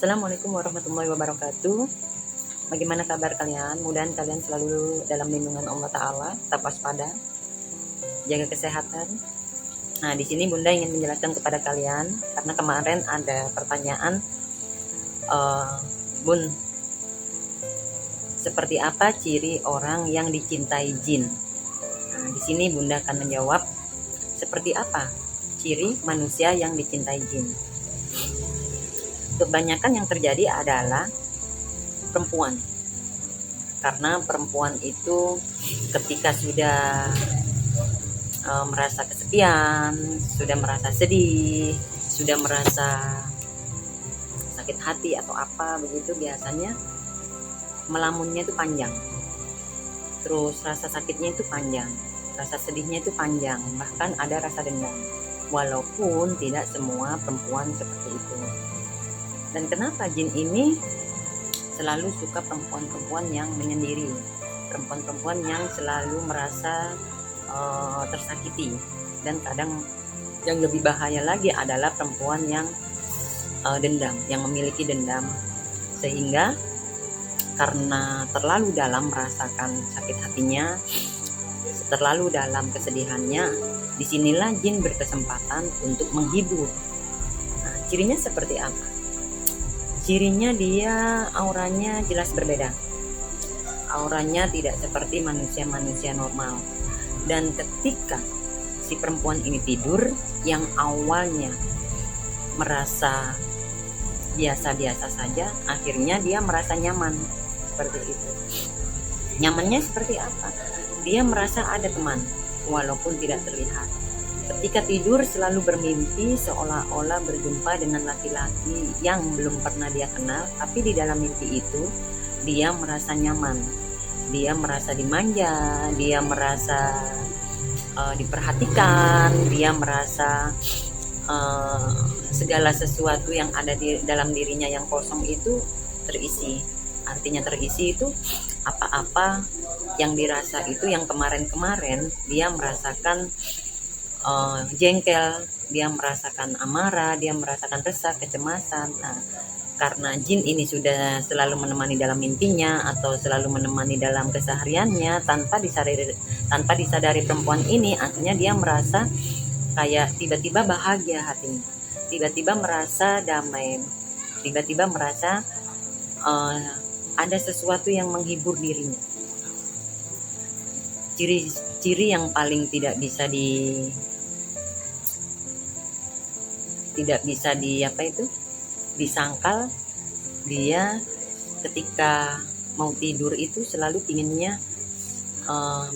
Assalamualaikum warahmatullahi wabarakatuh. Bagaimana kabar kalian? Mudah-mudahan kalian selalu dalam lindungan Allah Ta'ala, tetap waspada, jaga kesehatan. Nah, di sini Bunda ingin menjelaskan kepada kalian, karena kemarin ada pertanyaan, Bun, seperti apa ciri orang yang dicintai jin? Nah, di sini Bunda akan menjawab, seperti apa ciri manusia yang dicintai jin? Kebanyakan yang terjadi adalah perempuan, karena perempuan itu ketika sudah merasa kesepian, sudah merasa sedih, sudah merasa sakit hati atau apa begitu, biasanya melamunnya itu panjang, terus rasa sakitnya itu panjang, rasa sedihnya itu panjang, bahkan ada rasa dendam, walaupun tidak semua perempuan seperti itu. Dan kenapa jin ini selalu suka perempuan-perempuan yang menyendiri, perempuan-perempuan yang selalu merasa tersakiti, dan kadang yang lebih bahaya lagi adalah perempuan yang dendam, yang memiliki dendam, sehingga karena terlalu dalam merasakan sakit hatinya, terlalu dalam kesedihannya, disinilah jin berkesempatan untuk menghibur. Nah, cirinya seperti apa? Cirinya dia auranya jelas berbeda. Auranya tidak seperti manusia-manusia normal. Dan ketika si perempuan ini tidur, yang awalnya merasa biasa-biasa saja, akhirnya dia merasa nyaman. Seperti itu. Nyamannya seperti apa? Dia merasa ada teman, walaupun tidak terlihat. Ketika tidur selalu bermimpi seolah-olah berjumpa dengan laki-laki yang belum pernah dia kenal, tapi di dalam mimpi itu dia merasa nyaman, dia merasa dimanja, dia merasa diperhatikan, dia merasa segala sesuatu yang ada di dalam dirinya yang kosong itu terisi. Artinya terisi itu apa-apa yang dirasa itu, yang kemarin-kemarin dia merasakan jengkel, dia merasakan amarah, dia merasakan resah, kecemasan. Nah, karena jin ini sudah selalu menemani dalam mimpinya atau selalu menemani dalam kesehariannya, tanpa disadari perempuan ini, akhirnya dia merasa kayak tiba-tiba bahagia hatinya, tiba-tiba merasa damai, tiba-tiba merasa ada sesuatu yang menghibur dirinya. Ciri yang paling tidak bisa disangkal, dia ketika mau tidur itu selalu inginnya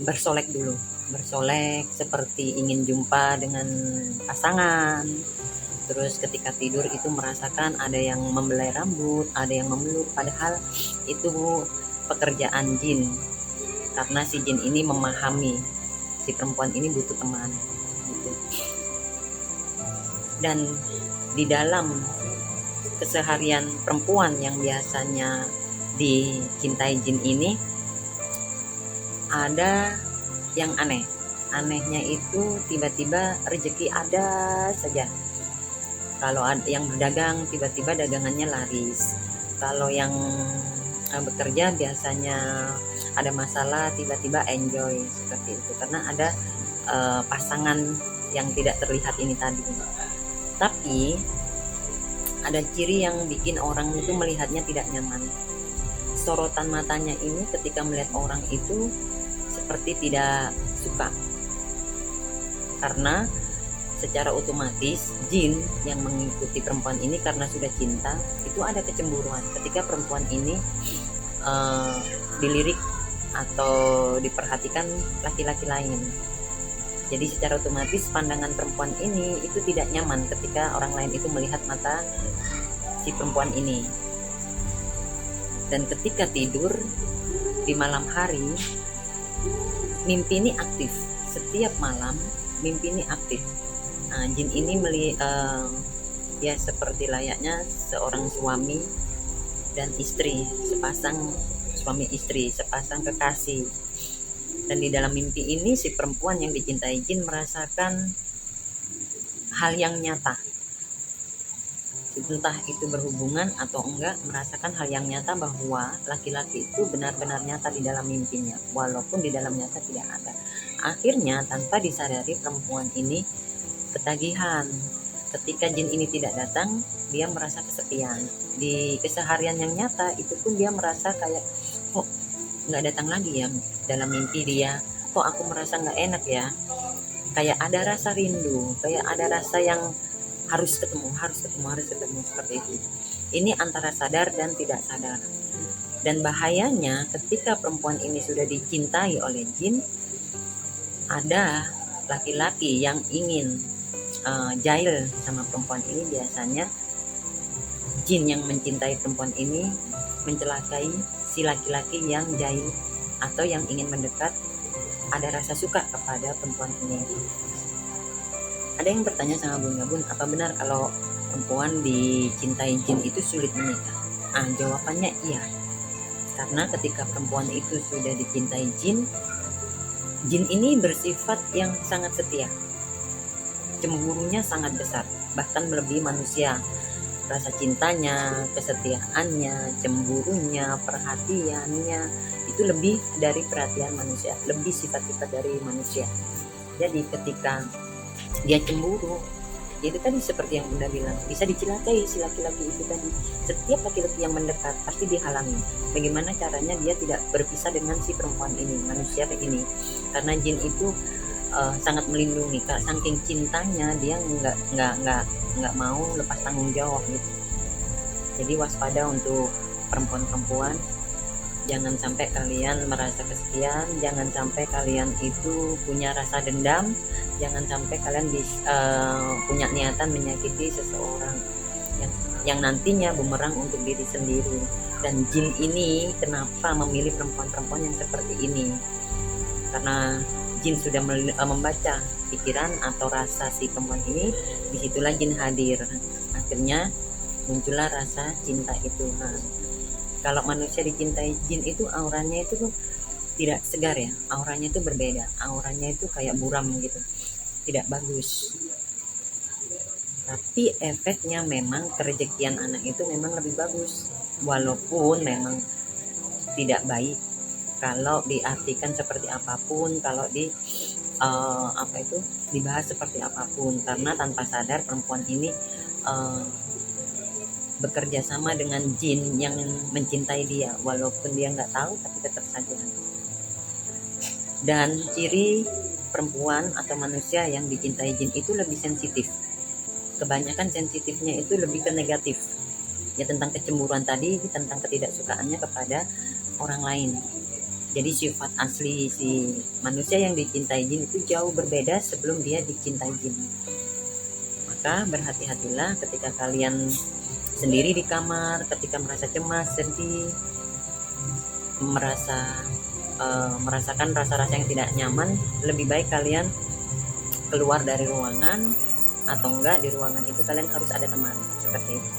bersolek dulu, seperti ingin jumpa dengan pasangan. Terus ketika tidur itu merasakan ada yang membelai rambut, ada yang memeluk, padahal itu pekerjaan jin, karena si jin ini memahami si perempuan ini butuh teman gitu. Dan di dalam keseharian perempuan yang biasanya dicintai jin ini, ada yang anehnya itu tiba-tiba rezeki ada saja. Kalau ada yang berdagang, tiba-tiba dagangannya laris. Kalau yang bekerja biasanya ada masalah, tiba-tiba enjoy, seperti itu, karena ada pasangan yang tidak terlihat ini tadi. Tapi ada ciri yang bikin orang itu melihatnya tidak nyaman. Sorotan matanya ini ketika melihat orang itu seperti tidak suka, karena secara otomatis jin yang mengikuti perempuan ini karena sudah cinta, itu ada kecemburuan ketika perempuan ini dilirik atau diperhatikan laki-laki lain. Jadi secara otomatis pandangan perempuan ini itu tidak nyaman ketika orang lain itu melihat mata si perempuan ini. Dan ketika tidur di malam hari, mimpi ini aktif. Setiap malam mimpi ini aktif. Nah, jin ini ya seperti layaknya seorang suami dan istri, sepasang suami istri, sepasang kekasih. Dan di dalam mimpi ini si perempuan yang dicintai jin merasakan hal yang nyata, entah itu berhubungan atau enggak, merasakan hal yang nyata bahwa laki-laki itu benar-benar nyata di dalam mimpinya, walaupun di dalam nyata tidak ada. Akhirnya tanpa disadari perempuan ini ketagihan. Ketika jin ini tidak datang, dia merasa kesepian. Di keseharian yang nyata itu pun dia merasa kayak, kok nggak datang lagi ya dalam mimpi dia, kok aku merasa nggak enak ya, kayak ada rasa rindu, kayak ada rasa yang harus ketemu seperti itu. Ini antara sadar dan tidak sadar. Dan bahayanya ketika perempuan ini sudah dicintai oleh jin, ada laki-laki yang ingin jahil sama perempuan ini. Biasanya jin yang mencintai perempuan ini mencelakai si laki-laki yang jahil atau yang ingin mendekat, ada rasa suka kepada perempuan ini. Ada yang bertanya sama Bun, apa benar kalau perempuan dicintai jin itu sulit menikah? Jawabannya iya. Karena ketika perempuan itu sudah dicintai jin, jin ini bersifat yang sangat setia. Cemburunya sangat besar, bahkan melebihi manusia. Rasa cintanya, kesetiaannya, cemburunya, perhatiannya itu lebih dari perhatian manusia, lebih sifat-sifat dari manusia. Jadi ketika dia cemburu, itu tadi seperti yang Bunda bilang, bisa dicelakai si laki-laki itu tadi. Setiap laki-laki yang mendekat pasti dihalangi. Bagaimana caranya dia tidak berpisah dengan si perempuan ini, manusia ini? Karena jin itu sangat melindungi, saking cintanya dia nggak mau lepas tanggung jawab gitu. Jadi waspada untuk perempuan-perempuan. Jangan sampai kalian merasa kesepian, jangan sampai kalian itu punya rasa dendam, jangan sampai kalian punya niatan menyakiti seseorang yang nantinya bumerang untuk diri sendiri. Dan jin ini kenapa memilih perempuan-perempuan yang seperti ini? Karena jin sudah membaca pikiran atau rasa si perempuan ini, disitulah jin hadir. Akhirnya muncullah rasa cinta itu. Kalau manusia dicintai jin itu auranya itu tuh tidak segar ya, auranya itu berbeda, auranya itu kayak buram gitu, tidak bagus. Tapi efeknya memang kerejekian anak itu memang lebih bagus, walaupun memang tidak baik kalau diartikan seperti apapun, kalau dibahas seperti apapun, karena tanpa sadar perempuan ini bekerja sama dengan jin yang mencintai dia, walaupun dia nggak tahu tapi tetap saja. Dan ciri perempuan atau manusia yang dicintai jin itu lebih sensitif. Kebanyakan sensitifnya itu lebih ke negatif, ya, tentang kecemburuan tadi, tentang ketidaksukaannya kepada orang lain. Jadi sifat asli si manusia yang dicintai jin itu jauh berbeda sebelum dia dicintai jin. Maka berhati-hatilah ketika kalian sendiri di kamar, ketika merasa cemas, sedih, merasakan rasa-rasa yang tidak nyaman, lebih baik kalian keluar dari ruangan, atau enggak di ruangan itu kalian harus ada teman, seperti itu,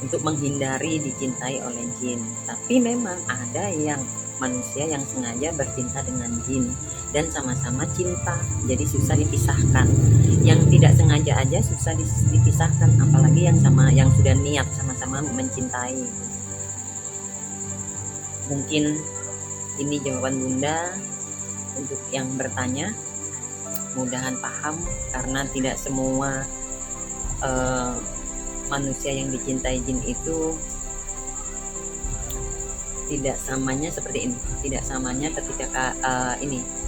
untuk menghindari dicintai oleh jin. Tapi memang ada yang manusia yang sengaja bercinta dengan jin dan sama-sama cinta, jadi susah dipisahkan. Yang tidak sengaja aja susah dipisahkan, apalagi yang sudah niat sama-sama mencintai. Mungkin ini jawaban Bunda untuk yang bertanya, mudahan paham, karena tidak semua manusia yang dicintai jin itu tidak samanya seperti ini. Tidak samanya ketika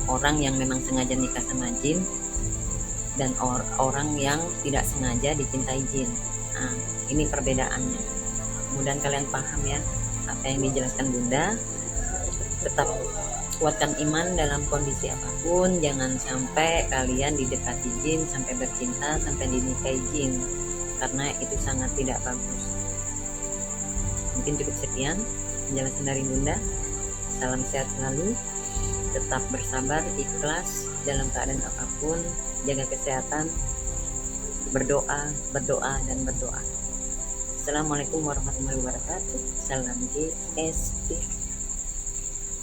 orang yang memang sengaja nikah sama jin dan orang yang tidak sengaja dicintai jin. Ini perbedaannya. Mudah-mudahan kalian paham ya apa yang dijelaskan Bunda. Tetap kuatkan iman dalam kondisi apapun. Jangan sampai kalian didekati jin, sampai bercinta, sampai dinikahi jin, karena itu sangat tidak bagus. Mungkin cukup sekian penjelasan dari Bunda. Salam sehat selalu, tetap bersabar, ikhlas dalam keadaan apapun, jaga kesehatan, berdoa dan berdoa. Assalamualaikum warahmatullahi wabarakatuh. Salam GSP.